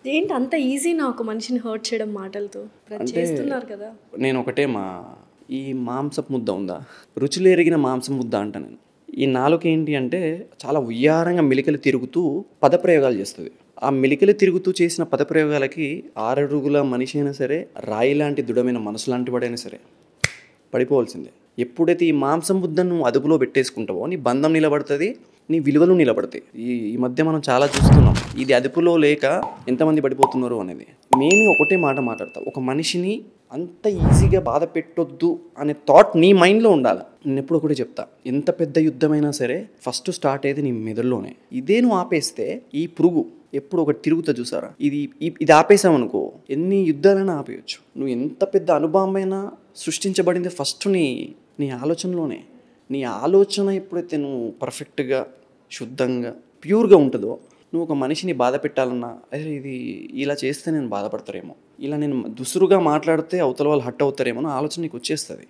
ఏంటి అంత ఈజీనా ఒక మనిషిని హర్ట్ చేయడం మాటలతో? చేస్తున్నారు కదా! నేను ఒకటే ఈ మాంసపు ముద్ద ఉందా, రుచులు ఎరిగిన మాంసం ముద్ద అంట నేను. ఈ నాలుక ఏంటి అంటే చాలా ఉయ్యారంగా మెలికలు తిరుగుతూ పదప్రయోగాలు చేస్తుంది. ఆ మెలికలు తిరుగుతూ చేసిన పదప్రయోగాలకి ఆరడుగుల మనిషి అయినా సరే, రాయి లాంటి దృఢమైన మనసు లాంటి వాడైనా సరే పడిపోవాల్సిందే. ఎప్పుడైతే ఈ మాంసం ముద్దను నువ్వు అదుపులో పెట్టేసుకుంటావో నీ బంధం నిలబడుతుంది, నీ విలువలు నిలబడతాయి. ఈ మధ్య మనం చాలా చూస్తున్నాం, ఇది అదుపులో లేక ఎంతమంది పడిపోతున్నారు అనేది. మెయిన్గా ఒకటే మాట మాట్లాడతా, ఒక మనిషిని అంత ఈజీగా బాధ పెట్టొద్దు అనే థాట్ నీ మైండ్లో ఉండాలి. నేను ఎప్పుడు ఒకటి చెప్తా, ఎంత పెద్ద యుద్ధమైనా సరే ఫస్ట్ స్టార్ట్ అయ్యేది నీ మెదడులోనే. ఇదే నువ్వు ఆపేస్తే ఈ పురుగు ఎప్పుడు ఒకటి తిరుగుతా చూసారా, ఇది ఆపేసామనుకో ఎన్ని యుద్ధాలైనా ఆపేయచ్చు. నువ్వు ఎంత పెద్ద అనుభవమైనా సృష్టించబడింది ఫస్ట్ నీ ఆలోచనలోనే. నీ ఆలోచన ఎప్పుడైతే నువ్వు పర్ఫెక్ట్గా, శుద్ధంగా, ప్యూర్గా ఉంటుందో, నువ్వు ఒక మనిషిని బాధ పెట్టాలన్నా, అరే ఇది ఇలా చేస్తే నేను బాధపడతారేమో, ఇలా నేను దుసురుగా మాట్లాడితే అవతల వాళ్ళు హట్ అవుతారేమో అని ఆలోచన నీకు వచ్చేస్తుంది.